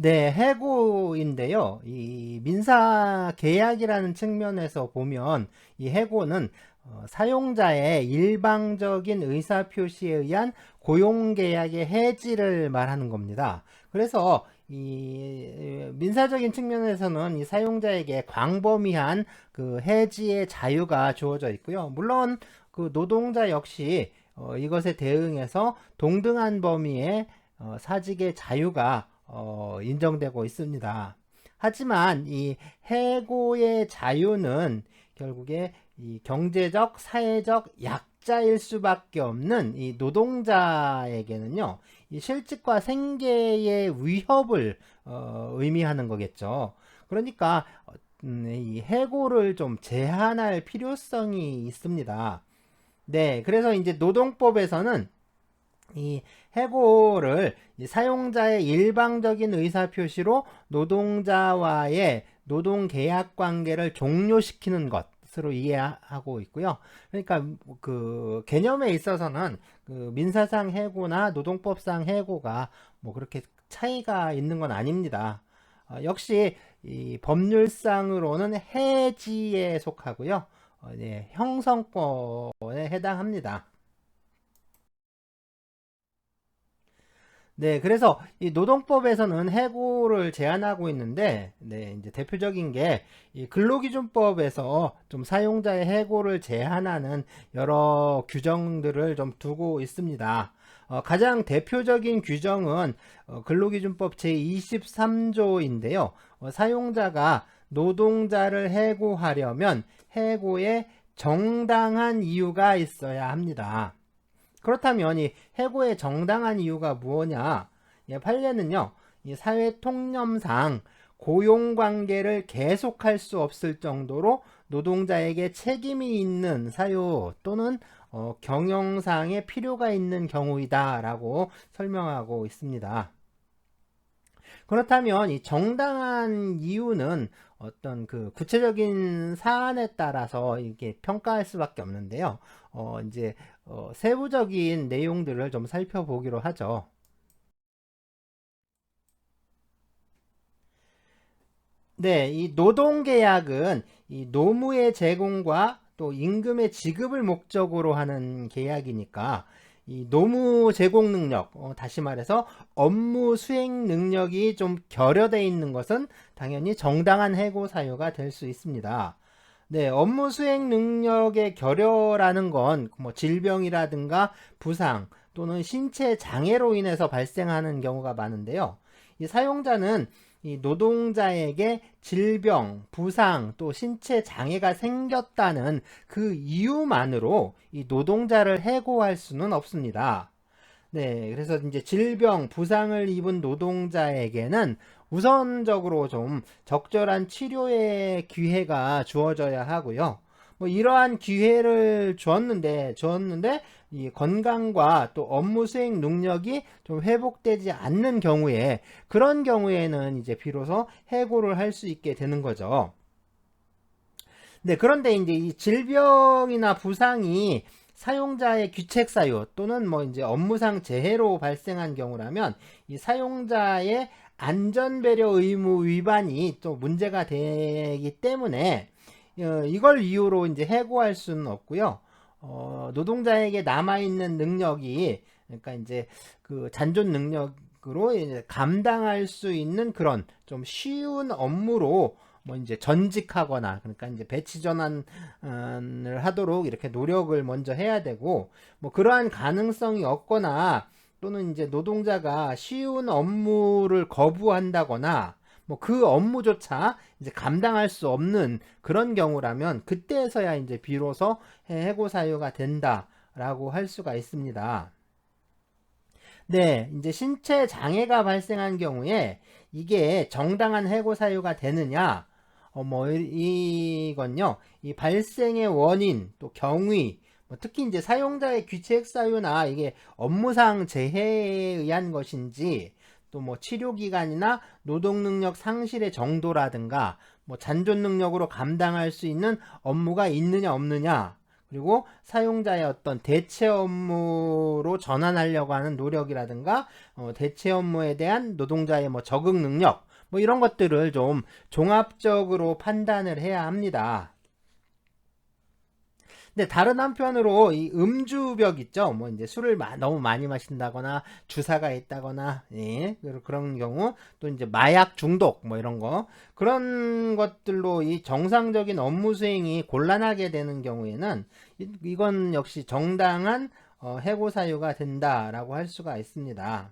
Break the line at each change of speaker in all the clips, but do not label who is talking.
네, 해고인데요. 이 민사 계약이라는 측면에서 보면 이 해고는 사용자의 일방적인 의사표시에 의한 고용계약의 해지를 말하는 겁니다. 그래서 이 민사적인 측면에서는 이 사용자에게 광범위한 그 해지의 자유가 주어져 있고요. 물론 그 노동자 역시 이것에 대응해서 동등한 범위의 사직의 자유가 인정되고 있습니다. 하지만 이 해고의 자유는 결국에 이 경제적, 사회적 약자일 수밖에 없는 이 노동자에게는요, 이 실직과 생계의 위협을 의미하는 거겠죠. 그러니까 이 해고를 좀 제한할 필요성이 있습니다. 네, 그래서 이제 노동법에서는 이 해고를 사용자의 일방적인 의사표시로 노동자와의 노동계약 관계를 종료시키는 것으로 이해하고 있고요. 그러니까 그 개념에 있어서는 그 민사상 해고나 노동법상 해고가 뭐 그렇게 차이가 있는 건 아닙니다. 역시 이 법률상으로는 해지에 속하고요. 네, 형성법에 해당합니다. 네, 그래서 이 노동법에서는 해고를 제한하고 있는데, 네, 이제 대표적인 게 이 근로기준법에서 좀 사용자의 해고를 제한하는 여러 규정들을 좀 두고 있습니다. 가장 대표적인 규정은 근로기준법 제23조인데요. 사용자가 노동자를 해고하려면 해고에 정당한 이유가 있어야 합니다. 그렇다면 이 해고의 정당한 이유가 무엇냐? 예, 판례는요, 이 사회 통념상 고용관계를 계속할 수 없을 정도로 노동자에게 책임이 있는 사유 또는 경영상의 필요가 있는 경우이다라고 설명하고 있습니다. 그렇다면 이 정당한 이유는 어떤 그 구체적인 사안에 따라서 이렇게 평가할 수밖에 없는데요. 이제 세부적인 내용들을 좀 살펴보기로 하죠. 네, 이 노동계약은 이 노무의 제공과 또 임금의 지급을 목적으로 하는 계약이니까 이 노무 제공 능력, 다시 말해서 업무 수행 능력이 좀 결여되어 있는 것은 당연히 정당한 해고 사유가 될 수 있습니다. 네, 업무 수행 능력의 결여라는 건 뭐 질병이라든가 부상 또는 신체 장애로 인해서 발생하는 경우가 많은데요. 이 사용자는 이 노동자에게 질병, 부상, 또 신체 장애가 생겼다는 그 이유만으로 이 노동자를 해고할 수는 없습니다. 네, 그래서 이제 질병, 부상을 입은 노동자에게는 우선적으로 좀 적절한 치료의 기회가 주어져야 하고요. 뭐 이러한 기회를 주었는데 이 건강과 또 업무 수행 능력이 좀 회복되지 않는 경우에 그런 경우에는 이제 비로소 해고를 할 수 있게 되는 거죠. 네, 그런데 이제 이 질병이나 부상이 사용자의 귀책 사유 또는 뭐 이제 업무상 재해로 발생한 경우라면 이 사용자의 안전 배려 의무 위반이 또 문제가 되기 때문에 이걸 이유로 이제 해고할 수는 없고요. 노동자에게 남아 있는 능력이 그러니까 이제 그 잔존 능력으로 이제 감당할 수 있는 그런 좀 쉬운 업무로 뭐 이제 전직하거나 그러니까 이제 배치 전환을 하도록 이렇게 노력을 먼저 해야 되고 뭐 그러한 가능성이 없거나 또는 이제 노동자가 쉬운 업무를 거부한다거나 뭐 그 업무조차 이제 감당할 수 없는 그런 경우라면 그때서야 이제 비로소 해고 사유가 된다라고 할 수가 있습니다. 네, 이제 신체 장애가 발생한 경우에 이게 정당한 해고 사유가 되느냐? 이건요, 이 발생의 원인, 또 경위, 뭐 특히 이제 사용자의 귀책 사유나 이게 업무상 재해에 의한 것인지, 또 뭐 치료 기간이나 노동 능력 상실의 정도라든가, 뭐 잔존 능력으로 감당할 수 있는 업무가 있느냐 없느냐, 그리고 사용자의 어떤 대체 업무로 전환하려고 하는 노력이라든가 대체 업무에 대한 노동자의 뭐 적응 능력 뭐 이런 것들을 좀 종합적으로 판단을 해야 합니다. 근데 다른 한편으로 이 음주벽 있죠. 뭐 이제 술을 너무 많이 마신다거나 주사가 있다거나 예, 그런 경우 또 이제 마약 중독 뭐 이런 거 그런 것들로 이 정상적인 업무 수행이 곤란하게 되는 경우에는 이건 역시 정당한 해고 사유가 된다라고 할 수가 있습니다.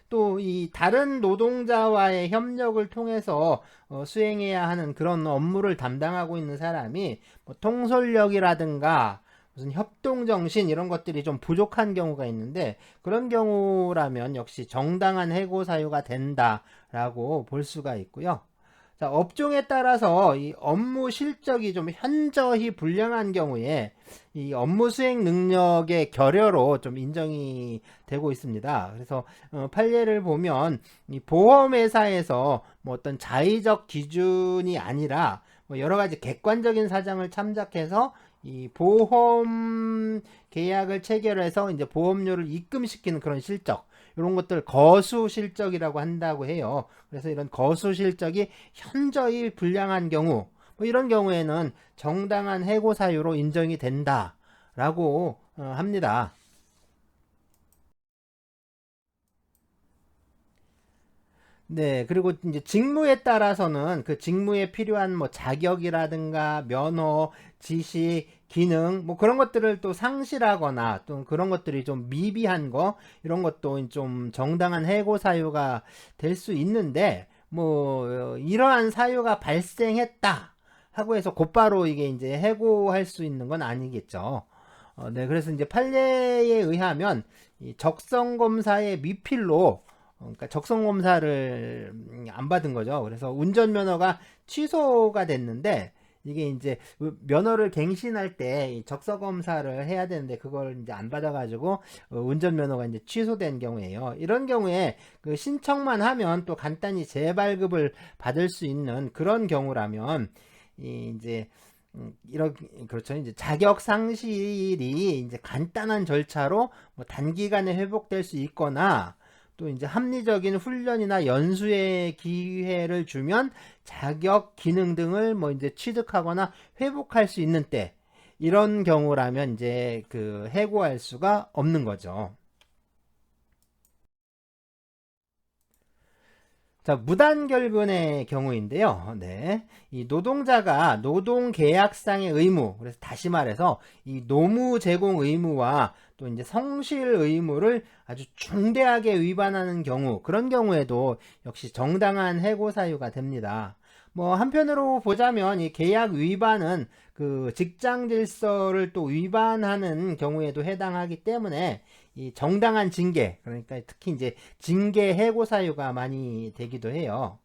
또 이 다른 노동자와의 협력을 통해서 수행해야 하는 그런 업무를 담당하고 있는 사람이 뭐 통솔력이라든가 무슨 협동정신 이런 것들이 좀 부족한 경우가 있는데 그런 경우라면 역시 정당한 해고 사유가 된다라고 볼 수가 있고요. 자, 업종에 따라서 이 업무 실적이 좀 현저히 불량한 경우에 이 업무 수행 능력의 결여로 좀 인정이 되고 있습니다. 그래서 판례를 보면 이 보험회사에서 뭐 어떤 자의적 기준이 아니라 뭐 여러 가지 객관적인 사정을 참작해서 이 보험 계약을 체결해서 이제 보험료를 입금시키는 그런 실적 이런 것들 거수 실적이라고 한다고 해요. 그래서 이런 거수 실적이 현저히 불량한 경우 뭐 이런 경우에는 정당한 해고 사유로 인정이 된다라고 합니다. 네, 그리고 이제 직무에 따라서는 그 직무에 필요한 뭐 자격이라든가 면허, 지식, 기능 뭐 그런 것들을 또 상실하거나 또 그런 것들이 좀 미비한 거 이런 것도 좀 정당한 해고 사유가 될 수 있는데 뭐 이러한 사유가 발생했다 하고 해서 곧바로 이게 이제 해고할 수 있는 건 아니겠죠. 네, 그래서 이제 판례에 의하면 이 적성 검사의 미필로 그러니까 적성 검사를 안 받은 거죠. 그래서 운전면허가 취소가 됐는데 이게 이제 면허를 갱신할 때 적성 검사를 해야 되는데 그걸 이제 안 받아가지고 운전면허가 이제 취소된 경우에요. 이런 경우에 그 신청만 하면 또 간단히 재발급을 받을 수 있는 그런 경우라면 이제 이런 그렇죠. 이제 자격 상실이 이제 간단한 절차로 뭐 단기간에 회복될 수 있거나 또 이제 합리적인 훈련이나 연수의 기회를 주면 자격 기능 등을 뭐 이제 취득하거나 회복할 수 있는 때 이런 경우라면 이제 그 해고할 수가 없는 거죠. 자, 무단결근의 경우인데요. 네. 이 노동자가 노동계약상의 의무, 그래서 다시 말해서 이 노무 제공 의무와 또 이제 성실 의무를 아주 중대하게 위반하는 경우, 그런 경우에도 역시 정당한 해고 사유가 됩니다. 뭐, 한편으로 보자면 이 계약 위반은 그 직장 질서를 또 위반하는 경우에도 해당하기 때문에 이 정당한 징계, 그러니까 특히 이제 징계 해고 사유가 많이 되기도 해요.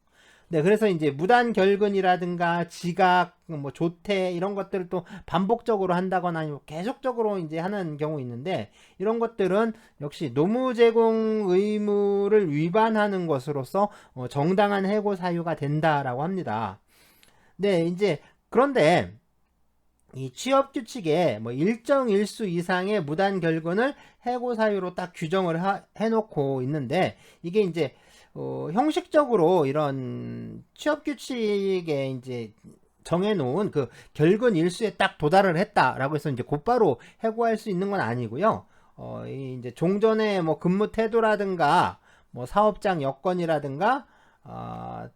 네, 그래서 이제 무단 결근이라든가 지각, 뭐 조퇴 이런 것들을 또 반복적으로 한다거나 아니면 계속적으로 이제 하는 경우 있는데 이런 것들은 역시 노무 제공 의무를 위반하는 것으로서 정당한 해고 사유가 된다라고 합니다. 네, 이제 그런데 이 취업 규칙에 뭐 일정 일수 이상의 무단 결근을 해고 사유로 딱 규정을 해놓고 있는데 이게 이제 형식적으로 이런 취업 규칙에 이제 정해놓은 그 결근 일수에 딱 도달을 했다라고 해서 이제 곧바로 해고할 수 있는 건 아니고요. 이제 종전의 뭐 근무 태도라든가 뭐 사업장 여건이라든가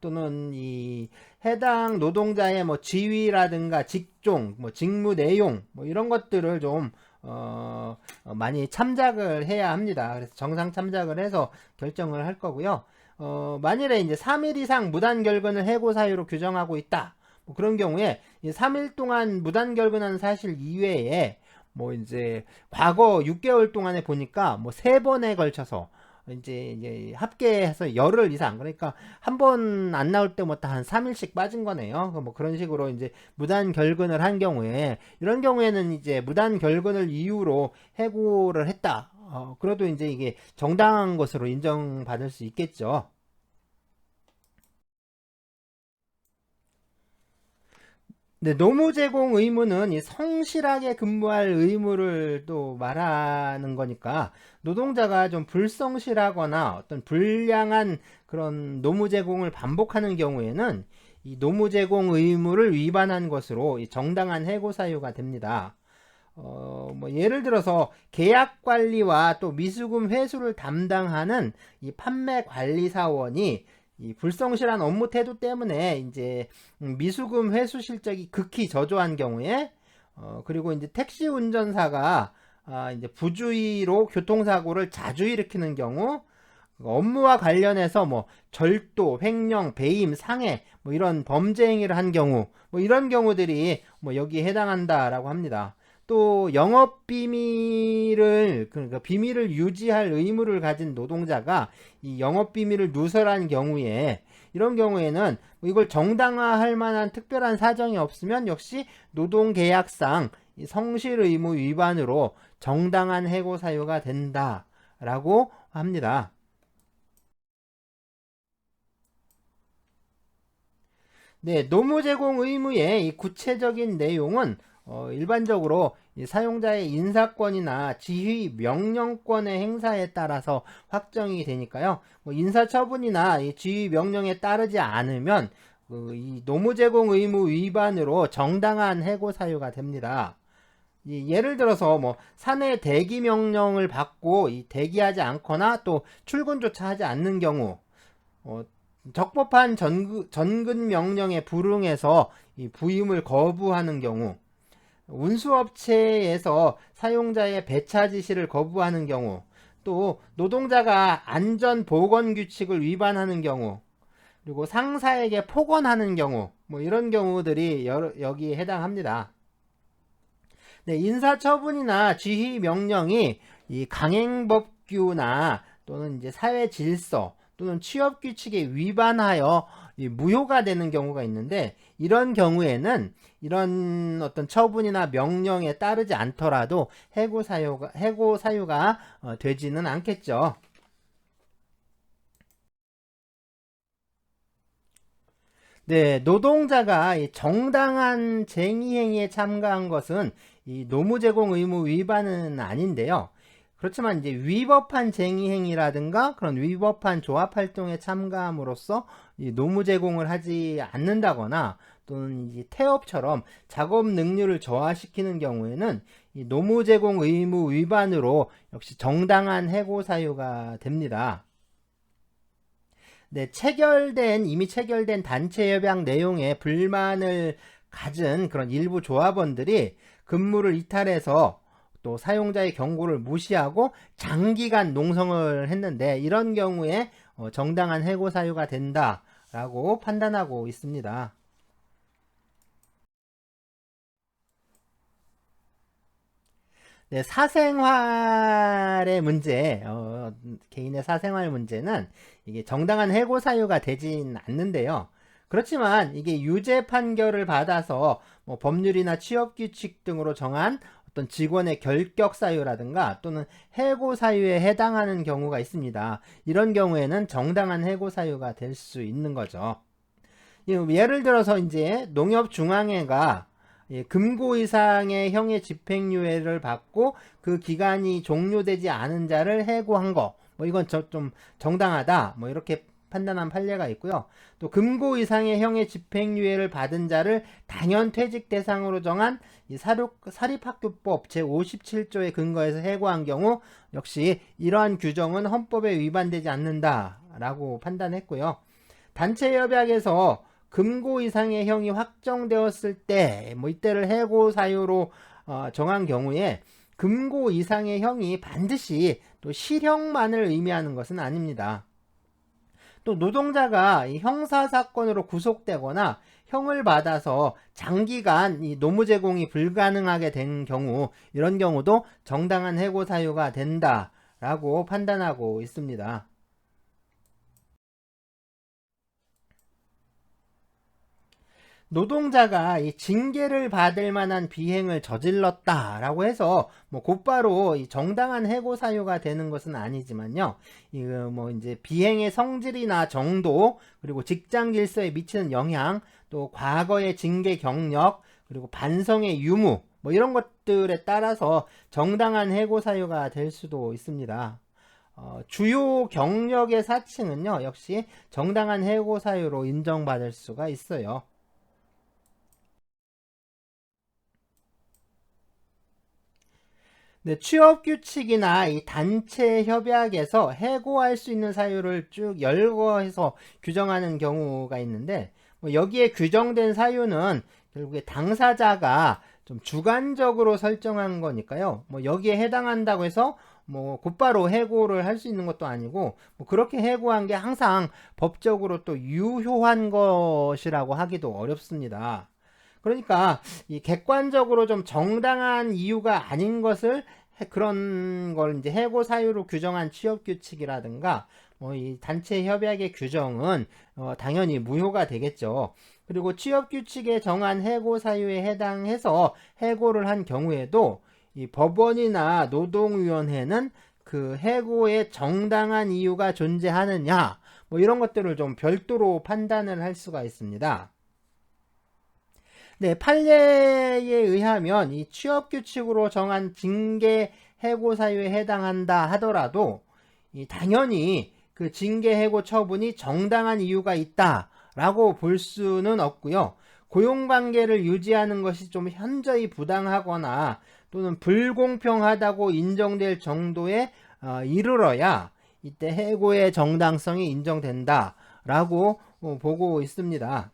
또는 이 해당 노동자의 뭐 지위라든가 직종, 뭐 직무 내용, 뭐 이런 것들을 좀 많이 참작을 해야 합니다. 그래서 정상 참작을 해서 결정을 할 거고요. 만일에 이제 3일 이상 무단 결근을 해고 사유로 규정하고 있다. 뭐 그런 경우에 3일 동안 무단 결근한 사실 이외에 뭐 이제 과거 6개월 동안에 보니까 뭐 3번에 걸쳐서 이제 합계해서 열흘 이상 그러니까 한 번 안 나올 때부터 한 3일씩 빠진 거네요. 뭐 그런 식으로 이제 무단 결근을 한 경우에 이런 경우에는 이제 무단 결근을 이유로 해고를 했다. 그래도 이제 이게 정당한 것으로 인정받을 수 있겠죠. 네, 노무 제공 의무는 이 성실하게 근무할 의무를 또 말하는 거니까 노동자가 좀 불성실하거나 어떤 불량한 그런 노무 제공을 반복하는 경우에는 이 노무 제공 의무를 위반한 것으로 이 정당한 해고 사유가 됩니다. 뭐 예를 들어서 계약 관리와 또 미수금 회수를 담당하는 이 판매 관리 사원이 이 불성실한 업무 태도 때문에 이제 미수금 회수 실적이 극히 저조한 경우에 그리고 이제 택시 운전사가 이제 부주의로 교통사고를 자주 일으키는 경우 업무와 관련해서 뭐 절도, 횡령, 배임, 상해 뭐 이런 범죄 행위를 한 경우 뭐 이런 경우들이 뭐 여기에 해당한다라고 합니다. 또 영업 비밀을 그러니까 비밀을 유지할 의무를 가진 노동자가 이 영업 비밀을 누설한 경우에 이런 경우에는 뭐 이걸 정당화할 만한 특별한 사정이 없으면 역시 노동계약상 성실 의무 위반으로 정당한 해고 사유가 된다라고 합니다. 네, 노무 제공 의무의 이 구체적인 내용은 일반적으로 이 사용자의 인사권이나 지휘 명령권의 행사에 따라서 확정이 되니까요. 뭐 인사처분이나 이 지휘 명령에 따르지 않으면 이 노무 제공 의무 위반으로 정당한 해고 사유가 됩니다. 예를 들어서 뭐 사내 대기 명령을 받고 이 대기하지 않거나 또 출근조차 하지 않는 경우 어, 적법한 전근 명령에 불응해서 이 부임을 거부하는 경우, 운수업체에서 사용자의 배차 지시를 거부하는 경우, 또 노동자가 안전보건규칙을 위반하는 경우, 그리고 상사에게 폭언하는 경우, 뭐 이런 경우들이 여기에 해당합니다. 네, 인사처분이나 지휘 명령이 이 강행법규나 또는 이제 사회 질서 또는 취업 규칙에 위반하여 무효가 되는 경우가 있는데 이런 경우에는 이런 어떤 처분이나 명령에 따르지 않더라도 해고 사유가 되지는 않겠죠. 네, 노동자가 이 정당한 쟁의 행위에 참가한 것은 이 노무 제공 의무 위반은 아닌데요. 그렇지만 이제 위법한 쟁의 행위라든가 그런 위법한 조합 활동에 참가함으로써 이 노무 제공을 하지 않는다거나 또는 이제 태업처럼 작업 능률을 저하시키는 경우에는 이 노무 제공 의무 위반으로 역시 정당한 해고 사유가 됩니다. 네, 이미 체결된 단체 협약 내용에 불만을 가진 그런 일부 조합원들이 근무를 이탈해서 또 사용자의 경고를 무시하고 장기간 농성을 했는데 이런 경우에 정당한 해고 사유가 된다라고 판단하고 있습니다. 네, 사생활의 문제, 개인의 사생활 문제는 이게 정당한 해고 사유가 되진 않는데요. 그렇지만 이게 유죄 판결을 받아서 뭐 법률이나 취업 규칙 등으로 정한 어떤 직원의 결격 사유라든가 또는 해고 사유에 해당하는 경우가 있습니다. 이런 경우에는 정당한 해고 사유가 될 수 있는 거죠. 예를 들어서 이제 농협중앙회가 금고 이상의 형의 집행유예를 받고 그 기간이 종료되지 않은 자를 해고한 거, 뭐 이건 좀 정당하다, 뭐 이렇게 판단한 판례가 있고요. 또 금고 이상의 형의 집행유예를 받은 자를 단연퇴직 대상으로 정한 이 사립학교법 제57조에 근거해서 해고한 경우 역시 이러한 규정은 헌법에 위반되지 않는다라고 판단했고요. 단체협약에서 금고 이상의 형이 확정되었을 때, 뭐 이때를 해고 사유로 정한 경우에 금고 이상의 형이 반드시 또 실형만을 의미하는 것은 아닙니다. 또 노동자가 형사사건으로 구속되거나 형을 받아서 장기간 이 노무 제공이 불가능하게 된 경우 이런 경우도 정당한 해고 사유가 된다라고 판단하고 있습니다. 노동자가 이 징계를 받을 만한 비행을 저질렀다라고 해서 뭐 곧바로 이 정당한 해고 사유가 되는 것은 아니지만요. 이거 뭐 이제 비행의 성질이나 정도 그리고 직장 질서에 미치는 영향 또 과거의 징계 경력 그리고 반성의 유무, 뭐 이런 것들에 따라서 정당한 해고 사유가 될 수도 있습니다. 주요 경력의 사칭은요, 역시 정당한 해고 사유로 인정받을 수가 있어요. 네, 취업 규칙이나 이 단체 협약에서 해고할 수 있는 사유를 쭉 열거해서 규정하는 경우가 있는데, 뭐 여기에 규정된 사유는 결국에 당사자가 좀 주관적으로 설정한 거니까요. 뭐 여기에 해당한다고 해서 뭐 곧바로 해고를 할 수 있는 것도 아니고, 뭐 그렇게 해고한 게 항상 법적으로 또 유효한 것이라고 하기도 어렵습니다. 그러니까 이 객관적으로 좀 정당한 이유가 아닌 것을 그런 걸 이제 해고 사유로 규정한 취업 규칙이라든가 뭐 이 단체 협약의 규정은 당연히 무효가 되겠죠. 그리고 취업 규칙에 정한 해고 사유에 해당해서 해고를 한 경우에도 이 법원이나 노동위원회는 그 해고에 정당한 이유가 존재하느냐 뭐 이런 것들을 좀 별도로 판단을 할 수가 있습니다. 네, 판례에 의하면 이 취업 규칙으로 정한 징계 해고 사유에 해당한다 하더라도 당연히 그 징계 해고 처분이 정당한 이유가 있다라고 볼 수는 없고요. 고용 관계를 유지하는 것이 좀 현저히 부당하거나 또는 불공평하다고 인정될 정도에 이르러야 이때 해고의 정당성이 인정된다라고 보고 있습니다.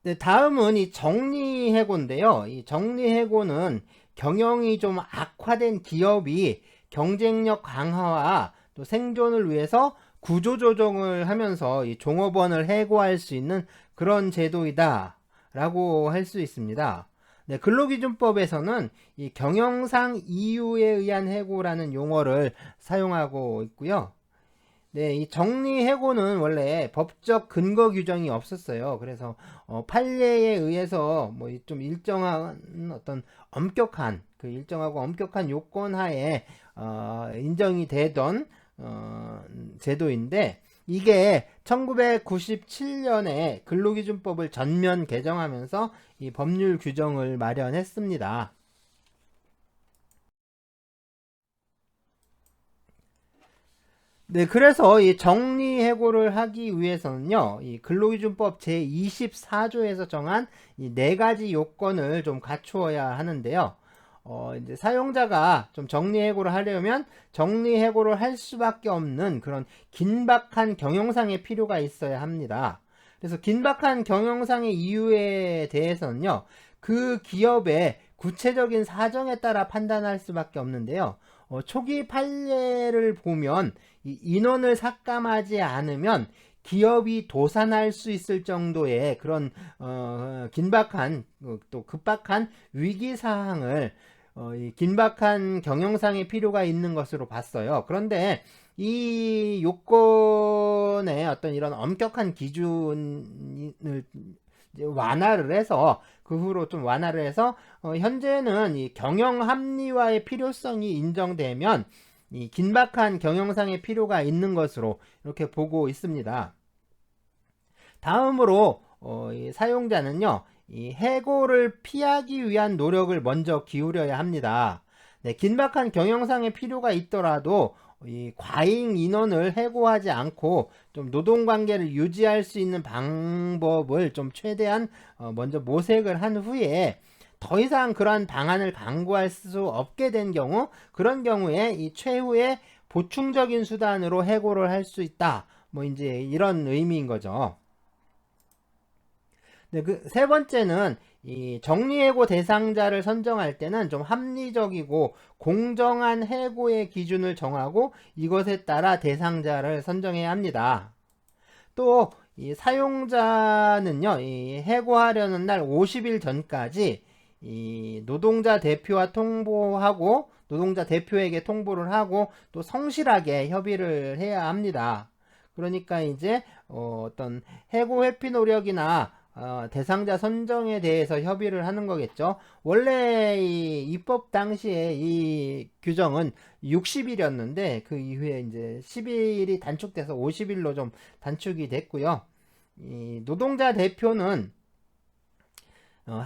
네, 다음은 이 정리해고인데요. 이 정리해고는 경영이 좀 악화된 기업이 경쟁력 강화와 또 생존을 위해서 구조조정을 하면서 이 종업원을 해고할 수 있는 그런 제도이다 라고 할 수 있습니다. 네, 근로기준법에서는 이 경영상 이유에 의한 해고라는 용어를 사용하고 있고요. 네, 이 정리해고는 원래 법적 근거 규정이 없었어요. 그래서 판례에 의해서 뭐 좀 일정한 어떤 엄격한 그 일정하고 엄격한 요건 하에 인정이 되던 제도인데 이게 1997년에 근로기준법을 전면 개정하면서 이 법률 규정을 마련했습니다. 네, 그래서 이 정리해고를 하기 위해서는요, 이 근로기준법 제24조에서 정한 이 네 가지 요건을 좀 갖추어야 하는데요. 이제 사용자가 좀 정리해고를 하려면 정리해고를 할 수밖에 없는 그런 긴박한 경영상의 필요가 있어야 합니다. 그래서 긴박한 경영상의 이유에 대해서는요, 그 기업의 구체적인 사정에 따라 판단할 수밖에 없는데요. 초기 판례를 보면 이 인원을 삭감하지 않으면 기업이 도산할 수 있을 정도의 그런 긴박한 또 급박한 위기 사항을 이 긴박한 경영상의 필요가 있는 것으로 봤어요. 그런데 이 요건의 어떤 이런 엄격한 기준을 완화를 해서 그 후로 좀 완화를 해서 현재는 이 경영 합리화의 필요성이 인정되면 이 긴박한 경영상의 필요가 있는 것으로 이렇게 보고 있습니다. 다음으로 이 사용자는요, 이 해고를 피하기 위한 노력을 먼저 기울여야 합니다. 네, 긴박한 경영상의 필요가 있더라도 이 과잉 인원을 해고하지 않고 좀 노동관계를 유지할 수 있는 방법을 좀 최대한 먼저 모색을 한 후에 더 이상 그러한 방안을 강구할 수 없게 된 경우 그런 경우에 이 최후의 보충적인 수단으로 해고를 할 수 있다. 뭐 이제 이런 의미인 거죠. 네, 그 세 번째는 이 정리해고 대상자를 선정할 때는 좀 합리적이고 공정한 해고의 기준을 정하고 이것에 따라 대상자를 선정해야 합니다. 또 이 사용자는요, 이 해고하려는 날 50일 전까지 이 노동자 대표와 통보하고 노동자 대표에게 통보를 하고 또 성실하게 협의를 해야 합니다. 그러니까 이제 어떤 해고 회피 노력이나 대상자 선정에 대해서 협의를 하는 거겠죠. 원래 이 입법 당시에 이 규정은 60일이었는데 그 이후에 이제 10일이 단축돼서 50일로 좀 단축이 됐고요. 이 노동자 대표는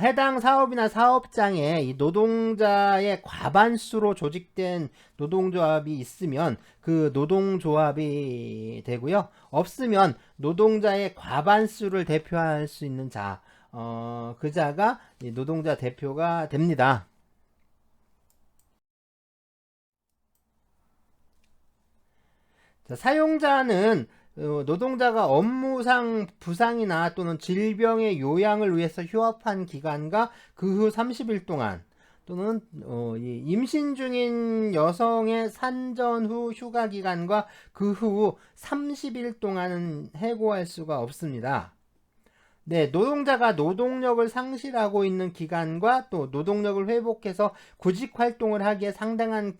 해당 사업이나 사업장에 이 노동자의 과반수로 조직된 노동조합이 있으면 그 노동조합이 되고요. 없으면 노동자의 과반수를 대표할 수 있는 자, 그 자가 이 노동자 대표가 됩니다. 자, 사용자는 노동자가 업무상 부상이나 또는 질병의 요양을 위해서 휴업한 기간과 그 후 30일 동안 또는 임신 중인 여성의 산전 후 휴가 기간과 그 후 30일 동안은 해고할 수가 없습니다. 네, 노동자가 노동력을 상실하고 있는 기간과 또 노동력을 회복해서 구직 활동을 하기에 상당한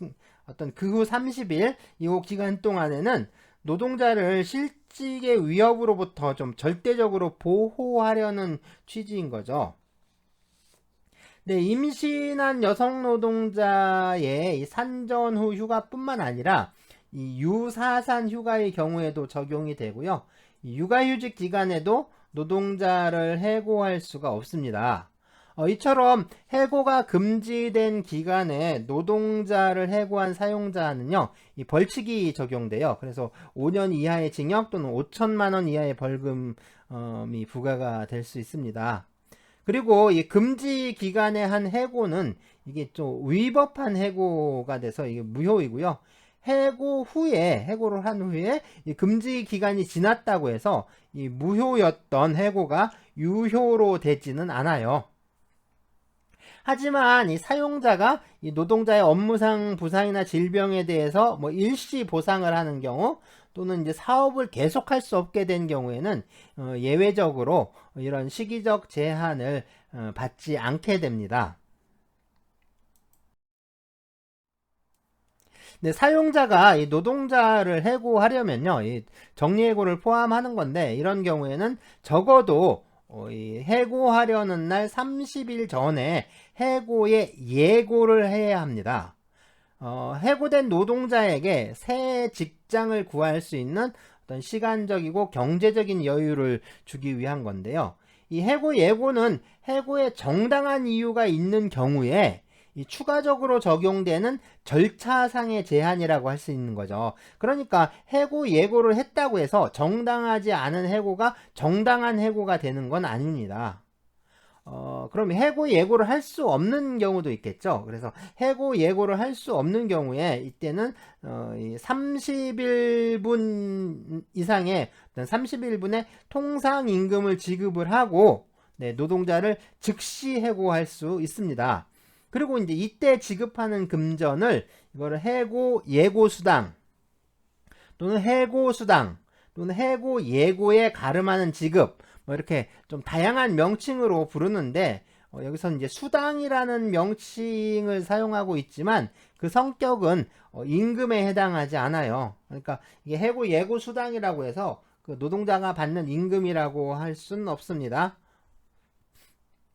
어떤 그 후 30일 이 기간 동안에는 노동자를 실직의 위협으로부터 좀 절대적으로 보호하려는 취지인 거죠. 네, 임신한 여성 노동자의 산전 후 휴가뿐만 아니라 이 유사산 휴가의 경우에도 적용이 되고요. 육아휴직 기간에도 노동자를 해고할 수가 없습니다. 이처럼 해고가 금지된 기간에 노동자를 해고한 사용자는요, 이 벌칙이 적용돼요. 그래서 5년 이하의 징역 또는 5천만 원 이하의 벌금이 부과가 될 수 있습니다. 그리고 이 금지 기간에 한 해고는 이게 좀 위법한 해고가 돼서 이게 무효이고요. 해고를 한 후에 이 금지 기간이 지났다고 해서 이 무효였던 해고가 유효로 되지는 않아요. 하지만 이 사용자가 이 노동자의 업무상 부상이나 질병에 대해서 뭐 일시 보상을 하는 경우 또는 이제 사업을 계속할 수 없게 된 경우에는 예외적으로 이런 시기적 제한을 받지 않게 됩니다. 네, 사용자가 이 노동자를 해고하려면요, 이 정리해고를 포함하는 건데 이런 경우에는 적어도 이 해고하려는 날 30일 전에 해고의 예고를 해야 합니다. 해고된 노동자에게 새 직장을 구할 수 있는 어떤 시간적이고 경제적인 여유를 주기 위한 건데요. 이 해고 예고는 해고에 정당한 이유가 있는 경우에 이 추가적으로 적용되는 절차상의 제한이라고 할 수 있는 거죠. 그러니까 해고 예고를 했다고 해서 정당하지 않은 해고가 정당한 해고가 되는 건 아닙니다. 그럼 해고 예고를 할 수 없는 경우도 있겠죠. 그래서 해고 예고를 할 수 없는 경우에 이때는 30일분 이상의 30일분의 통상 임금을 지급을 하고 네, 노동자를 즉시 해고할 수 있습니다. 그리고 이제 이때 지급하는 금전을 이거를 해고 예고 수당 또는 해고 수당 또는 해고 예고에 가름하는 지급 뭐 이렇게 좀 다양한 명칭으로 부르는데 여기서 이제 수당이라는 명칭을 사용하고 있지만 그 성격은 임금에 해당하지 않아요. 그러니까 이게 해고 예고 수당이라고 해서 그 노동자가 받는 임금이라고 할 수는 없습니다.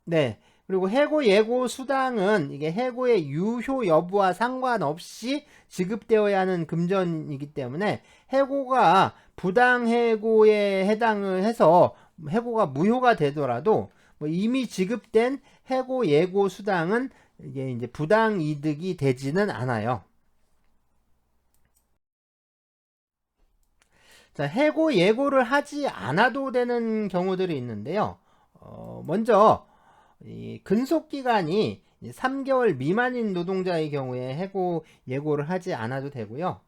네. 그리고 해고 예고 수당은 이게 해고의 유효 여부와 상관없이 지급되어야 하는 금전이기 때문에 해고가 부당 해고에 해당을 해서 해고가 무효가 되더라도 뭐 이미 지급된 해고 예고 수당은 이게 이제 부당 이득이 되지는 않아요. 자, 해고 예고를 하지 않아도 되는 경우들이 있는데요. 먼저 이 근속기간이 3개월 미만인 노동자의 경우에 해고 예고를 하지 않아도 되고요.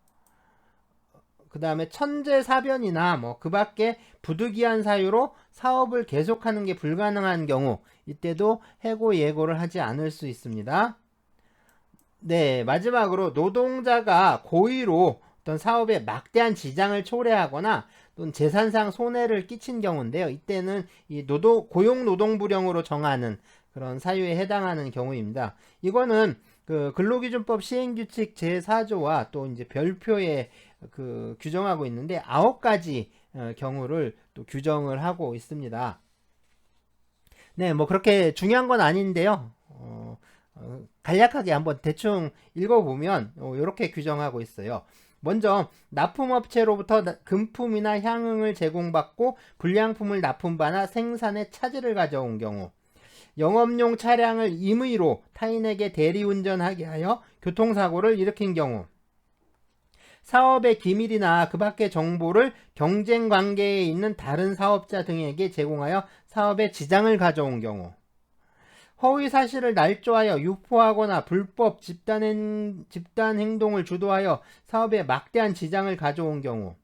그 다음에 천재사변이나 뭐 그 밖에 부득이한 사유로 사업을 계속하는 게 불가능한 경우 이때도 해고 예고를 하지 않을 수 있습니다. 네, 마지막으로 노동자가 고의로 어떤 사업에 막대한 지장을 초래하거나 또는 재산상 손해를 끼친 경우인데요. 이때는 이 고용노동부령으로 정하는 그런 사유에 해당하는 경우입니다. 이거는 그 근로기준법 시행규칙 제4조와 또 이제 별표에 그 규정하고 있는데 9가지 경우를 또 규정을 하고 있습니다. 네, 뭐 그렇게 중요한 건 아닌데요. 간략하게 한번 대충 읽어보면 이렇게 규정하고 있어요. 먼저 납품업체로부터 금품이나 향응을 제공받고 불량품을 납품받아 생산에 차질을 가져온 경우, 영업용 차량을 임의로 타인에게 대리운전하게 하여 교통사고를 일으킨 경우, 사업의 기밀이나 그 밖의 정보를 경쟁관계에 있는 다른 사업자 등에게 제공하여 사업에 지장을 가져온 경우, 허위 사실을 날조하여 유포하거나 불법 집단 행동을 주도하여 사업에 막대한 지장을 가져온 경우,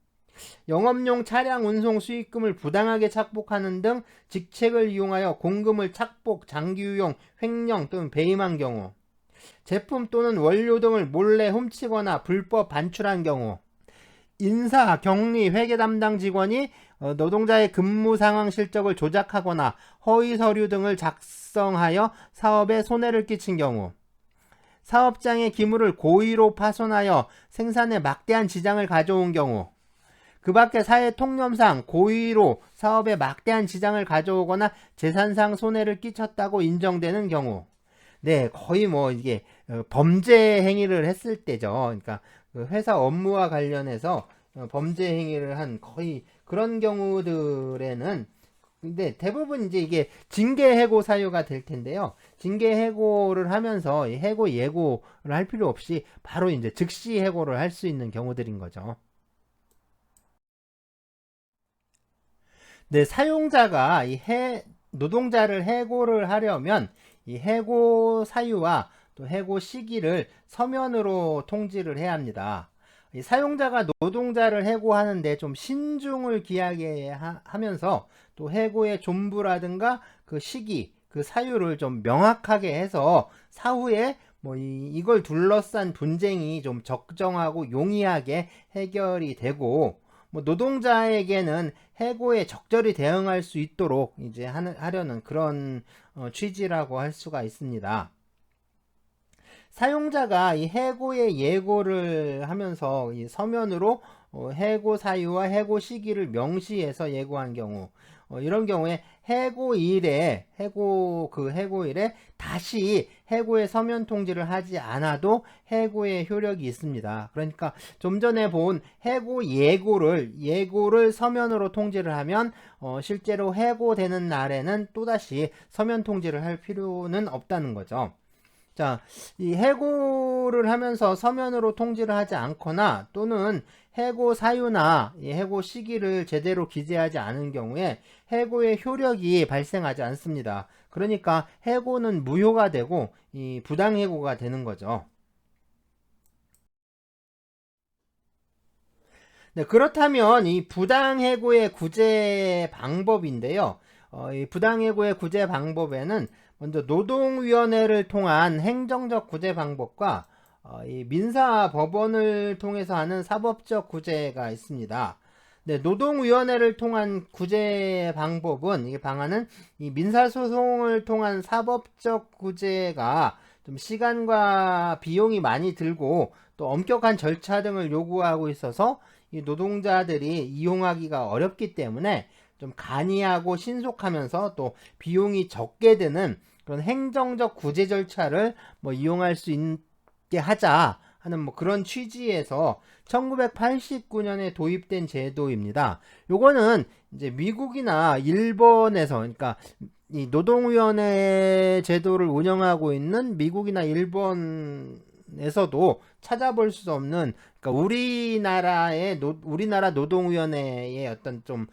영업용 차량 운송 수익금을 부당하게 착복하는 등 직책을 이용하여 공금을 착복, 장기유용, 횡령 또는 배임한 경우, 제품 또는 원료 등을 몰래 훔치거나 불법 반출한 경우, 인사, 격리, 회계 담당 직원이 노동자의 근무 상황 실적을 조작하거나 허위 서류 등을 작성하여 사업에 손해를 끼친 경우, 사업장의 기물을 고의로 파손하여 생산에 막대한 지장을 가져온 경우, 그 밖에 사회 통념상 고의로 사업에 막대한 지장을 가져오거나 재산상 손해를 끼쳤다고 인정되는 경우, 네, 거의 뭐 이게 범죄 행위를 했을 때죠. 그러니까 그 회사 업무와 관련해서 범죄 행위를 한 거의 그런 경우들에는, 근데 대부분 이제 이게 징계 해고 사유가 될 텐데요. 징계 해고를 하면서 해고 예고를 할 필요 없이 바로 이제 즉시 해고를 할 수 있는 경우들인 거죠. 네, 사용자가 노동자를 해고를 하려면 이 해고 사유와 또 해고 시기를 서면으로 통지를 해야 합니다. 이 사용자가 노동자를 해고하는데 좀 신중을 기하게 하면서 또 해고의 존부라든가 그 시기, 그 사유를 좀 명확하게 해서 사후에 뭐 이걸 둘러싼 분쟁이 좀 적정하고 용이하게 해결이 되고, 뭐 노동자에게는 해고에 적절히 대응할 수 있도록 이제 하려는 그런 취지라고 할 수가 있습니다. 사용자가 이 해고의 예고를 하면서 이 서면으로 해고 사유와 해고 시기를 명시해서 예고한 경우, 이런 경우에 해고일에 다시 해고의 서면 통지를 하지 않아도 해고의 효력이 있습니다. 그러니까 좀 전에 본 해고 예고를 서면으로 통지를 하면 실제로 해고되는 날에는 또다시 서면 통지를 할 필요는 없다는 거죠. 자, 이 해고를 하면서 서면으로 통지를 하지 않거나 또는 해고 사유나 해고 시기를 제대로 기재하지 않은 경우에 해고의 효력이 발생하지 않습니다. 그러니까 해고는 무효가 되고 이 부당해고가 되는 거죠. 네, 그렇다면 이 부당해고의 구제 방법인데요. 이 부당해고의 구제 방법에는 먼저 노동위원회를 통한 행정적 구제 방법과 이 민사법원을 통해서 하는 사법적 구제가 있습니다. 네, 노동위원회를 통한 구제 방법은, 이 방안은 이 민사소송을 통한 사법적 구제가 좀 시간과 비용이 많이 들고 또 엄격한 절차 등을 요구하고 있어서 이 노동자들이 이용하기가 어렵기 때문에 좀 간이하고 신속하면서 또 비용이 적게 드는 그런 행정적 구제 절차를 뭐 이용할 수 있게 하자 하는 뭐 그런 취지에서 1989년에 도입된 제도입니다. 요거는 이제 미국이나 일본에서, 그러니까 이 노동위원회 제도를 운영하고 있는 미국이나 일본에서도 찾아볼 수 없는, 그러니까 우리나라 노동위원회의 어떤 좀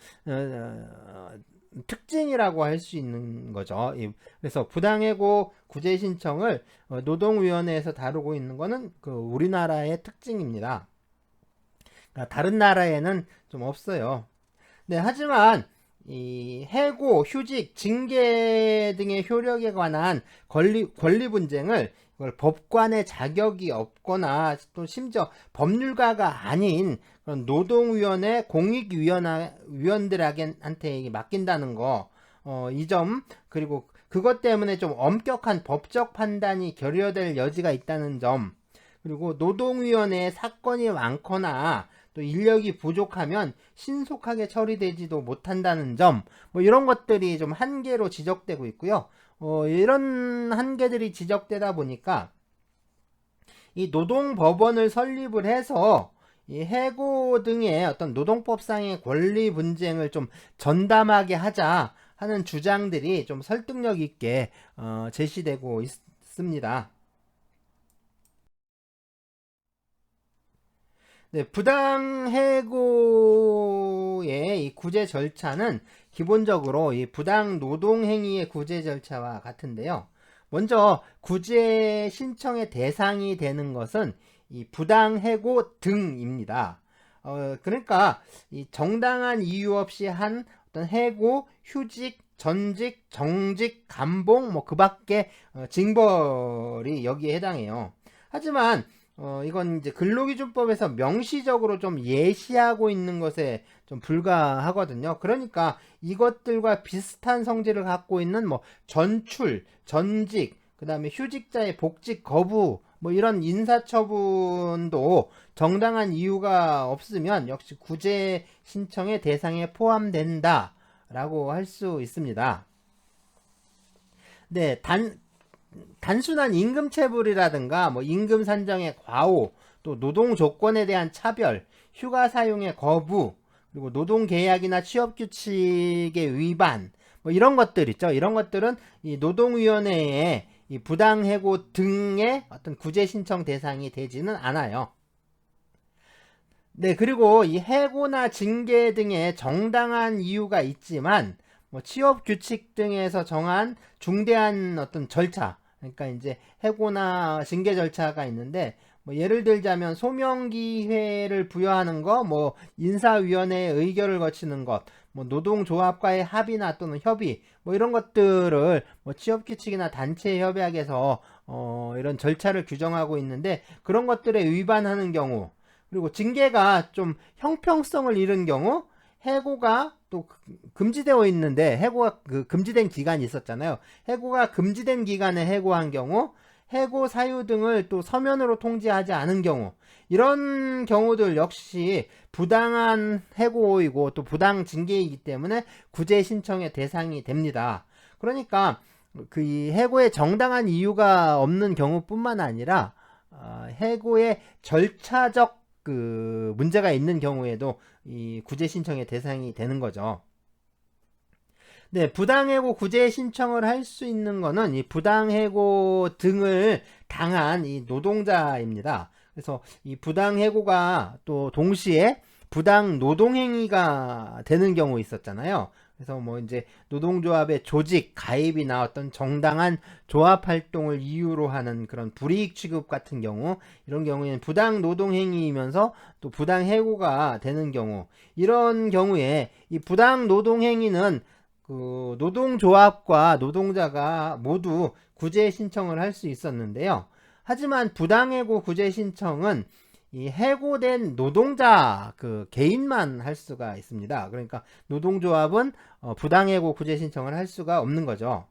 특징이라고 할 수 있는 거죠. 그래서 부당해고 구제 신청을 노동위원회에서 다루고 있는 거는 그 우리나라의 특징입니다. 그러니까 다른 나라에는 좀 없어요. 네, 하지만 이 해고, 휴직, 징계 등의 효력에 관한 권리 분쟁을 이걸 법관의 자격이 없거나 또 심지어 법률가가 아닌 그런 노동위원회 공익위원들한테 맡긴다는 거, 이 점, 그리고 그것 때문에 좀 엄격한 법적 판단이 결여될 여지가 있다는 점, 그리고 노동위원회에 사건이 많거나 또 인력이 부족하면 신속하게 처리되지도 못한다는 점, 뭐 이런 것들이 좀 한계로 지적되고 있고요. 이런 한계들이 지적되다 보니까 이 노동법원을 설립을 해서 이 해고 등의 어떤 노동법상의 권리 분쟁을 좀 전담하게 하자 하는 주장들이 좀 설득력 있게 제시되고 있습니다. 네, 부당 해고의 이 구제 절차는 기본적으로 이 부당 노동 행위의 구제 절차와 같은데요. 먼저 구제 신청의 대상이 되는 것은 이 부당 해고 등입니다. 그러니까 이 정당한 이유 없이 한 어떤 해고, 휴직, 전직, 정직, 감봉 뭐 그밖에 징벌이 여기에 해당해요. 하지만 이건 이제 근로기준법에서 명시적으로 좀 예시하고 있는 것에 좀 불과하거든요. 그러니까 이것들과 비슷한 성질을 갖고 있는 뭐 전출, 전직, 그 다음에 휴직자의 복직 거부, 뭐 이런 인사처분도 정당한 이유가 없으면 역시 구제 신청의 대상에 포함된다 라고 할 수 있습니다. 네, 단순한 임금체불이라든가 뭐 임금 산정의 과오, 또 노동 조건에 대한 차별, 휴가 사용의 거부, 그리고 노동 계약이나 취업 규칙의 위반, 뭐 이런 것들 있죠. 이런 것들은 이 노동위원회의 이 부당해고 등의 어떤 구제 신청 대상이 되지는 않아요. 네, 그리고 이 해고나 징계 등의 정당한 이유가 있지만 뭐 취업 규칙 등에서 정한 중대한 어떤 절차, 그러니까 이제 해고나 징계 절차가 있는데 뭐 예를 들자면 소명 기회를 부여하는 거, 뭐 인사위원회의 의결을 거치는 것, 뭐 노동조합과의 합의나 또는 협의, 뭐 이런 것들을 뭐 취업 규칙이나 단체 협약에서 이런 절차를 규정하고 있는데 그런 것들에 위반하는 경우, 그리고 징계가 좀 형평성을 잃은 경우, 해고가 또 금지되어 있는데 해고가 금지된 기간이 있었잖아요. 해고가 금지된 기간에 해고한 경우, 해고 사유 등을 또 서면으로 통지하지 않은 경우, 이런 경우들 역시 부당한 해고이고 또 부당 징계이기 때문에 구제 신청의 대상이 됩니다. 그러니까 그 해고에 정당한 이유가 없는 경우뿐만 아니라 해고의 절차적 문제가 있는 경우에도 이 구제 신청의 대상이 되는 거죠. 네, 부당해고 구제 신청을 할 수 있는 거는 이 부당해고 등을 당한 이 노동자입니다. 그래서 이 부당해고가 또 동시에 부당 노동행위가 되는 경우 있었잖아요. 그래서 뭐 이제 노동조합의 조직 가입이나 어떤 정당한 조합 활동을 이유로 하는 그런 불이익 취급 같은 경우, 이런 경우에는 부당 노동행위이면서 또 부당 해고가 되는 경우, 이런 경우에 이 부당 노동행위는 그 노동조합과 노동자가 모두 구제 신청을 할 수 있었는데요. 하지만 부당해고 구제 신청은 이 해고된 노동자 개인만 할 수가 있습니다. 그러니까 노동조합은 부당해고 구제 신청을 할 수가 없는 거죠.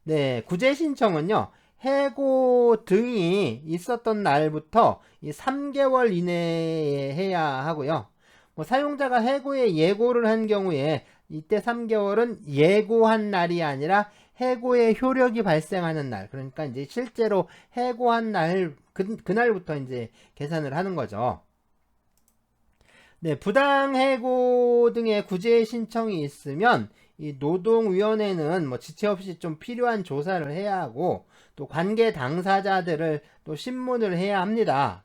네, 구제 신청은요, 해고 등이 있었던 날부터 이 3개월 이내에 해야 하고요. 뭐 사용자가 해고에 예고를 한 경우에 이때 3개월은 예고한 날이 아니라 해고의 효력이 발생하는 날, 그러니까 이제 실제로 해고한 날 그날부터 이제 계산을 하는 거죠. 네, 부당해고 등의 구제 신청이 있으면 이 노동위원회는 뭐 지체 없이 좀 필요한 조사를 해야 하고 또 관계 당사자들을 또 신문을 해야 합니다.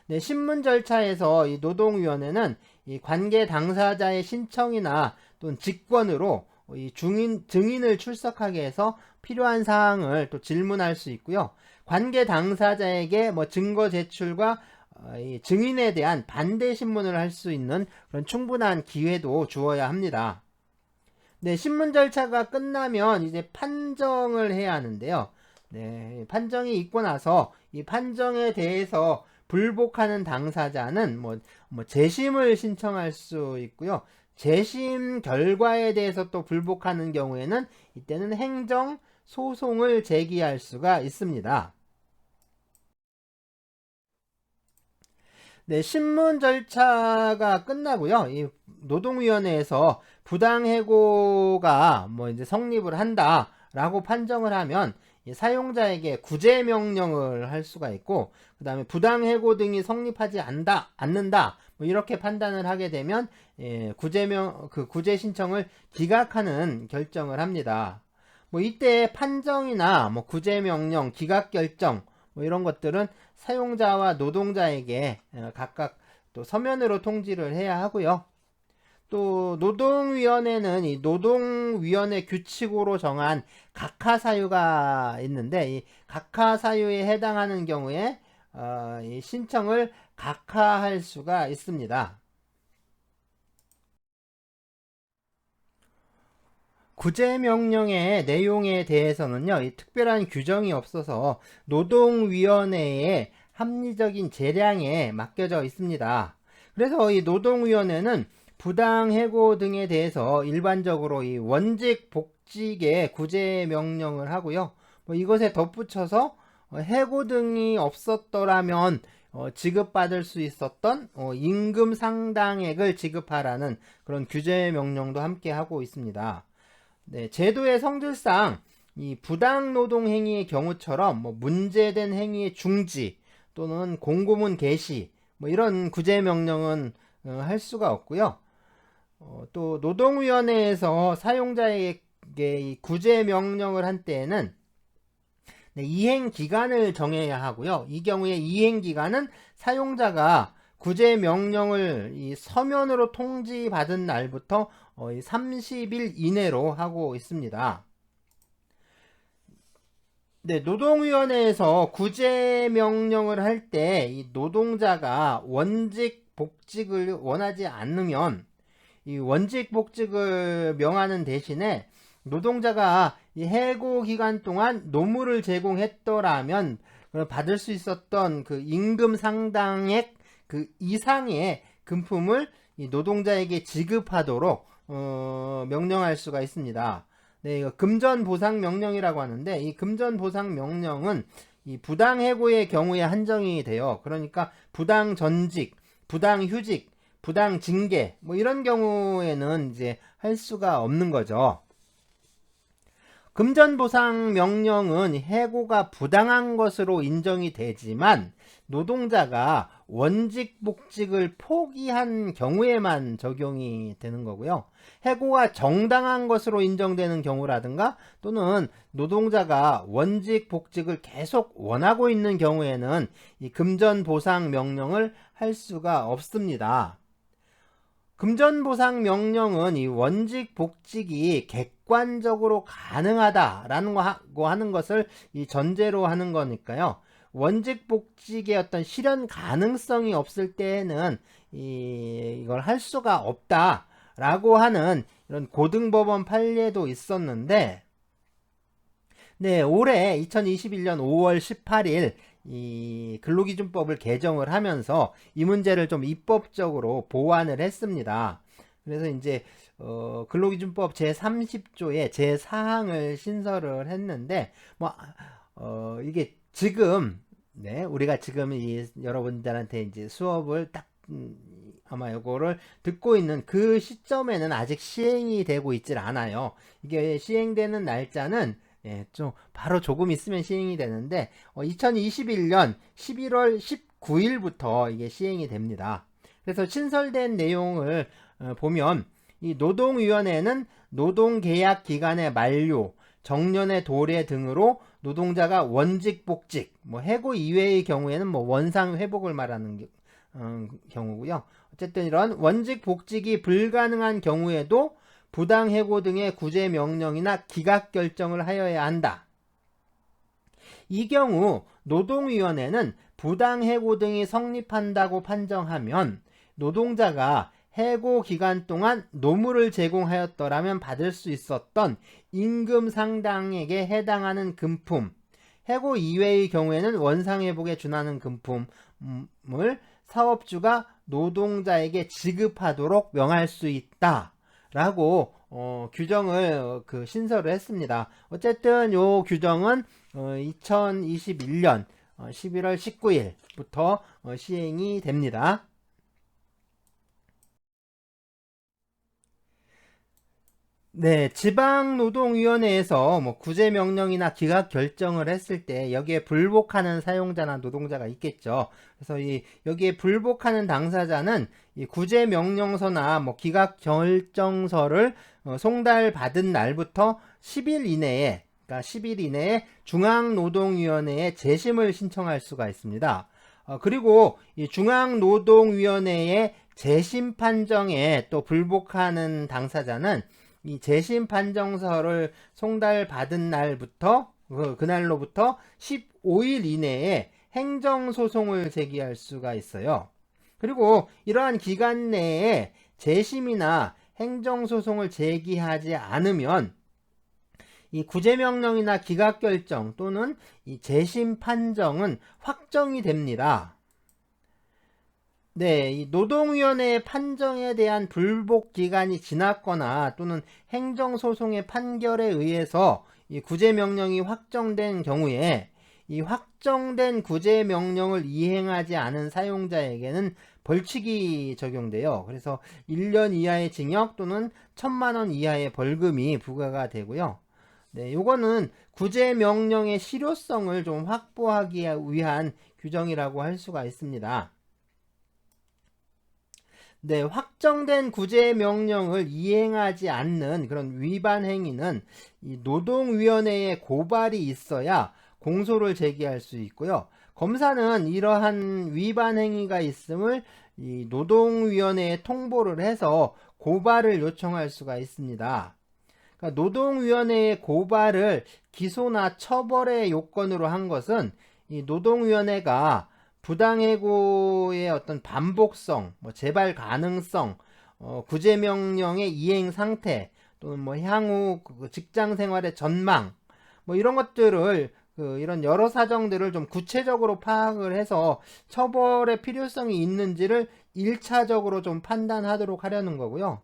네, 신문 절차에서 이 노동위원회는 이 관계 당사자의 신청이나 또는 직권으로 이 증인을 출석하게 해서 필요한 사항을 또 질문할 수 있고요. 관계 당사자에게 뭐 증거 제출과 이 증인에 대한 반대 신문을 할 수 있는 그런 충분한 기회도 주어야 합니다. 네, 신문 절차가 끝나면 이제 판정을 해야 하는데요. 네, 판정이 있고 나서 이 판정에 대해서 불복하는 당사자는 뭐 재심을 신청할 수 있고요. 재심 결과에 대해서 또 불복하는 경우에는 이때는 행정 소송을 제기할 수가 있습니다. 네, 신문 절차가 끝나고요. 이 노동위원회에서 부당해고가 뭐 이제 성립을 한다라고 판정을 하면 이 사용자에게 구제 명령을 할 수가 있고, 그 다음에 부당해고 등이 성립하지 않는다 뭐 이렇게 판단을 하게 되면 구제 신청을 기각하는 결정을 합니다. 뭐 이때 판정이나 뭐 구제 명령, 기각 결정 뭐 이런 것들은 사용자와 노동자에게 각각 또 서면으로 통지를 해야 하고요. 또 노동위원회는 이 노동위원회 규칙으로 정한 각하사유가 있는데, 이 각하사유에 해당하는 경우에 이 신청을 각하할 수가 있습니다. 구제명령의 내용에 대해서는요, 이 특별한 규정이 없어서 노동위원회의 합리적인 재량에 맡겨져 있습니다. 그래서 이 노동위원회는 부당해고 등에 대해서 일반적으로 이 원직 복직의 구제명령을 하고요. 뭐 이것에 덧붙여서 해고 등이 없었더라면 지급받을 수 있었던 임금 상당액을 지급하라는 그런 규제명령도 함께 하고 있습니다. 네, 제도의 성질상 이 부당 노동 행위의 경우처럼 뭐 문제된 행위의 중지 또는 공고문 개시 뭐 이런 구제 명령은 할 수가 없고요. 또 노동위원회에서 사용자에게 이 구제 명령을 한 때에는 이행 기간을 정해야 하고요. 이 경우에 이행 기간은 사용자가 구제 명령을 이 서면으로 통지받은 날부터 30일 이내로 하고 있습니다. 네, 노동위원회에서 구제 명령을 할 때 이 노동자가 원직 복직을 원하지 않으면 이 원직 복직을 명하는 대신에 노동자가 이 해고 기간 동안 노무를 제공했더라면 받을 수 있었던 그 임금 상당액 그 이상의 금품을 이 노동자에게 지급하도록 명령할 수가 있습니다. 네, 이거 금전보상명령이라고 하는데, 이 금전보상명령은 이 부당해고의 경우에 한정이 돼요. 그러니까 부당전직, 부당휴직, 부당징계 뭐 이런 경우에는 이제 할 수가 없는 거죠. 금전보상명령은 해고가 부당한 것으로 인정이 되지만 노동자가 원직 복직을 포기한 경우에만 적용이 되는 거고요. 해고가 정당한 것으로 인정되는 경우라든가 또는 노동자가 원직 복직을 계속 원하고 있는 경우에는 이 금전보상명령을 할 수가 없습니다. 금전보상명령은 이 원직 복직이 객관적으로 가능하다라는 거 하는 것을 이 전제로 하는 거니까요. 원직 복직의 어떤 실현 가능성이 없을 때에는 이걸 할 수가 없다라고 하는 이런 고등법원 판례도 있었는데, 네, 올해 2021년 5월 18일 이 근로기준법을 개정을 하면서 이 문제를 좀 입법적으로 보완을 했습니다. 그래서 이제 근로기준법 제30조의 제4항을 신설을 했는데 이게 지금 네, 우리가 지금 여러분들한테 이제 수업을 딱 아마 요거를 듣고 있는 그 시점에는 아직 시행이 되고 있질 않아요. 이게 시행되는 날짜는 좀 바로 조금 있으면 시행이 되는데 2021년 11월 19일부터 이게 시행이 됩니다. 그래서 신설된 내용을 보면 이 노동위원회는 노동계약 기간의 만료, 정년의 도래 등으로 노동자가 원직 복직, 뭐 해고 이외의 경우에는 뭐 원상 회복을 말하는 경우고요. 어쨌든 이런 원직 복직이 불가능한 경우에도 부당해고 등의 구제 명령이나 기각 결정을 하여야 한다. 이 경우 노동위원회는 부당해고 등이 성립한다고 판정하면 노동자가 해고 기간 동안 노무를 제공하였더라면 받을 수 있었던 임금 상당액에 해당하는 금품, 해고 이외의 경우에는 원상회복에 준하는 금품을 사업주가 노동자에게 지급하도록 명할 수 있다. 라고 규정을 신설을 했습니다. 어쨌든 요 규정은 2021년 11월 19일부터 시행이 됩니다. 네, 지방노동위원회에서 뭐 구제명령이나 기각 결정을 했을 때 여기에 불복하는 사용자나 노동자가 있겠죠. 그래서 여기에 불복하는 당사자는 이 구제명령서나 뭐 기각 결정서를 송달받은 날부터 10일 이내에, 그러니까 10일 이내에 중앙노동위원회에 재심을 신청할 수가 있습니다. 그리고 이 중앙노동위원회의 재심 판정에 또 불복하는 당사자는 이 재심 판정서를 송달받은 날부터 그날로부터 15일 이내에 행정소송을 제기할 수가 있어요. 그리고 이러한 기간 내에 재심이나 행정소송을 제기하지 않으면 이 구제명령이나 기각결정 또는 이 재심 판정은 확정이 됩니다. 네, 이 노동위원회의 판정에 대한 불복 기간이 지났거나 또는 행정소송의 판결에 의해서 이 구제명령이 확정된 경우에 이 확정된 구제명령을 이행하지 않은 사용자에게는 벌칙이 적용돼요. 그래서 1년 이하의 징역 또는 1,000만 원 이하의 벌금이 부과가 되고요. 네, 요거는 구제명령의 실효성을 좀 확보하기 위한 규정이라고 할 수가 있습니다. 네, 확정된 구제명령을 이행하지 않는 그런 위반 행위는 이 노동위원회에 고발이 있어야 공소를 제기할 수 있고요. 검사는 이러한 위반 행위가 있음을 이 노동위원회에 통보를 해서 고발을 요청할 수가 있습니다. 그러니까 노동위원회의 고발을 기소나 처벌의 요건으로 한 것은 이 노동위원회가 부당해고의 어떤 반복성, 뭐 재발 가능성, 구제명령의 이행 상태, 또는 뭐 향후 직장 생활의 전망, 뭐 이런 것들을 이런 여러 사정들을 좀 구체적으로 파악을 해서 처벌의 필요성이 있는지를 1차적으로 좀 판단하도록 하려는 거고요.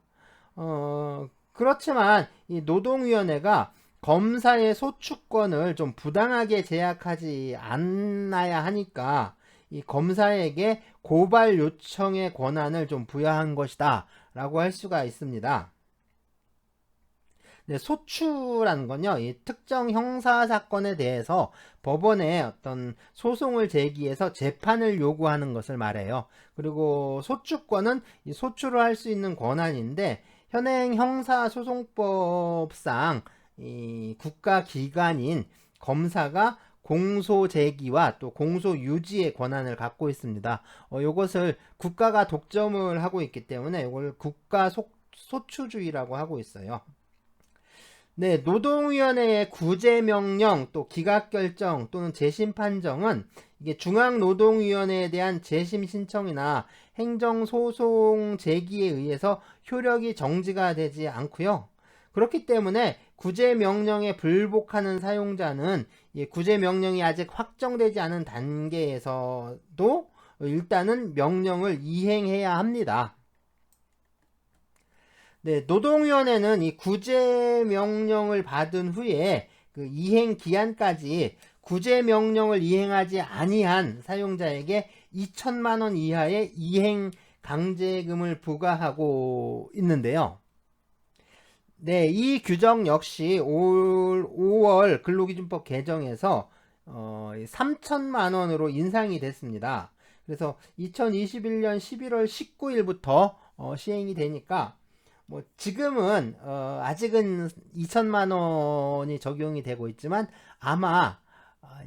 그렇지만 이 노동위원회가 검사의 소추권을 좀 부당하게 제약하지 않아야 하니까 이 검사에게 고발 요청의 권한을 좀 부여한 것이다 라고 할 수가 있습니다. 네, 소추라는 건요, 이 특정 형사 사건에 대해서 법원에 어떤 소송을 제기해서 재판을 요구하는 것을 말해요. 그리고 소추권은 이 소추를 할 수 있는 권한인데 현행 형사소송법상 이 국가기관인 검사가 공소 제기와 또 공소 유지의 권한을 갖고 있습니다. 이것을 국가가 독점을 하고 있기 때문에 이걸 국가 소추주의라고 하고 있어요. 네, 노동위원회의 구제명령 또 기각결정 또는 재심 판정은 이게 중앙노동위원회에 대한 재심 신청이나 행정소송 제기에 의해서 효력이 정지가 되지 않고요. 그렇기 때문에 구제명령에 불복하는 사용자는 구제명령이 아직 확정되지 않은 단계에서도 일단은 명령을 이행해야 합니다. 네, 노동위원회는 이 구제명령을 받은 후에 그 이행 기한까지 구제명령을 이행하지 아니한 사용자에게 2,000만 원 이하의 이행 강제금을 부과하고 있는데요. 네, 이 규정 역시 올 5월 근로기준법 개정에서 3,000만 원으로 인상이 됐습니다. 그래서 2021년 11월 19일부터 시행이 되니까 뭐 지금은 아직은 2,000만 원이 적용이 되고 있지만 아마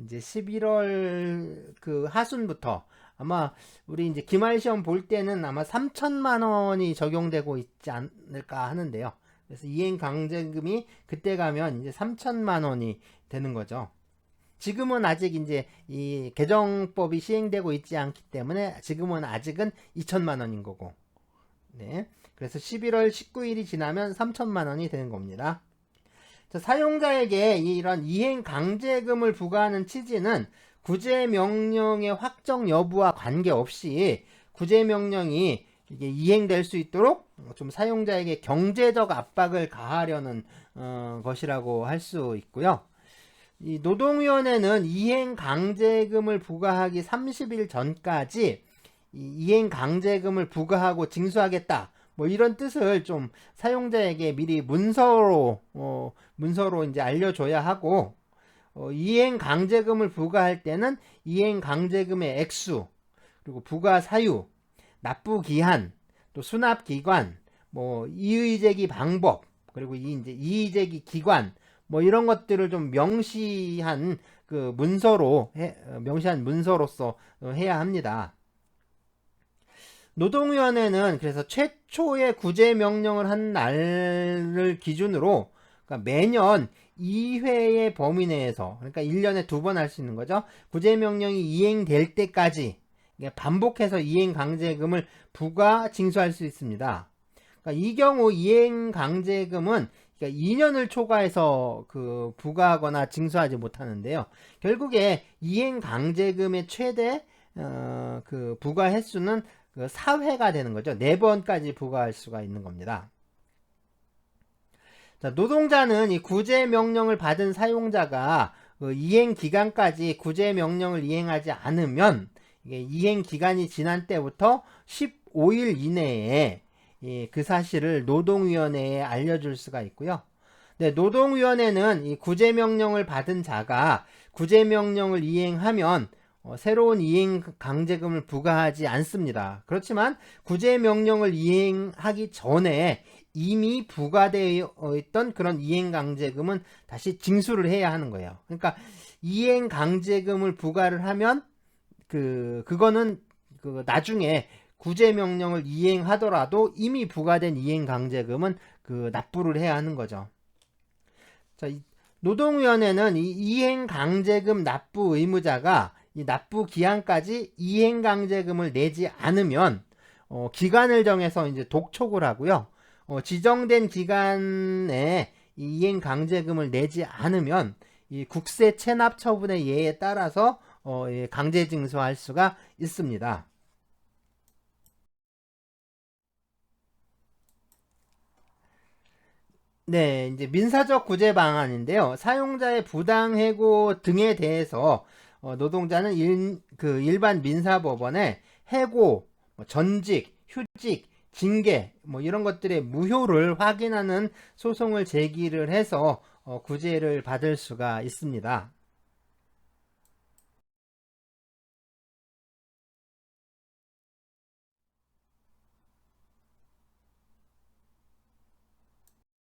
이제 11월 그 하순부터 아마 우리 이제 기말 시험 볼 때는 아마 3,000만 원이 적용되고 있지 않을까 하는데요. 그래서 이행 강제금이 그때 가면 이제 3,000만 원이 되는 거죠. 지금은 아직 이제 이 개정법이 시행되고 있지 않기 때문에 지금은 아직은 2,000만 원인 거고. 네. 그래서 11월 19일이 지나면 3,000만 원이 되는 겁니다. 자, 사용자에게 이런 이행 강제금을 부과하는 취지는 구제명령의 확정 여부와 관계없이 구제명령이 이게 이행될 수 있도록 좀 사용자에게 경제적 압박을 가하려는 것이라고 할 수 있고요. 이 노동위원회는 이행 강제금을 부과하기 30일 전까지 이행 강제금을 부과하고 징수하겠다, 뭐 이런 뜻을 좀 사용자에게 미리 문서로 이제 알려줘야 하고, 이행 강제금을 부과할 때는 이행 강제금의 액수, 그리고 부과 사유, 납부 기한, 또 수납 기관, 뭐 이의 제기 방법, 그리고 이제 이의 제기 기관, 뭐 이런 것들을 좀 명시한 그 명시한 문서로서 해야 합니다. 노동위원회는 그래서 최초의 구제 명령을 한 날을 기준으로, 그러니까 매년 2회의 범위 내에서, 그러니까 1년에 2번 할 수 있는 거죠. 구제 명령이 이행될 때까지 반복해서 이행 강제금을 부과 징수할 수 있습니다. 그러니까 이 경우 이행 강제금은 그러니까 2년을 초과해서 그 부과하거나 징수하지 못하는데요. 결국에 이행 강제금의 최대 그 부과 횟수는 그 4회가 되는 거죠. 4번까지 부과할 수가 있는 겁니다. 자, 노동자는 이 구제 명령을 받은 사용자가 그 이행 기간까지 구제 명령을 이행하지 않으면, 이게 이행 기간이 지난 때부터 15일 이내에 그 사실을 노동위원회에 알려줄 수가 있고요. 네, 노동위원회는 이 구제명령을 받은 자가 구제명령을 이행하면 새로운 이행 강제금을 부과하지 않습니다. 그렇지만 구제명령을 이행하기 전에 이미 부과되어 있던 그런 이행 강제금은 다시 징수를 해야 하는 거예요. 그러니까 이행 강제금을 부과를 하면 그거는 나중에 구제명령을 이행하더라도 이미 부과된 이행강제금은 납부를 해야 하는 거죠. 자, 노동위원회는 이 이행강제금 납부 의무자가 이 납부 기한까지 이행강제금을 내지 않으면 기간을 정해서 이제 독촉을 하고요. 지정된 기간에 이행강제금을 내지 않으면 이 국세 체납 처분의 예에 따라서 강제 징수할 수가 있습니다. 네, 이제 민사적 구제 방안인데요. 사용자의 부당 해고 등에 대해서 노동자는 일반 민사법원에 해고, 전직, 휴직, 징계 뭐 이런 것들의 무효를 확인하는 소송을 제기를 해서 구제를 받을 수가 있습니다.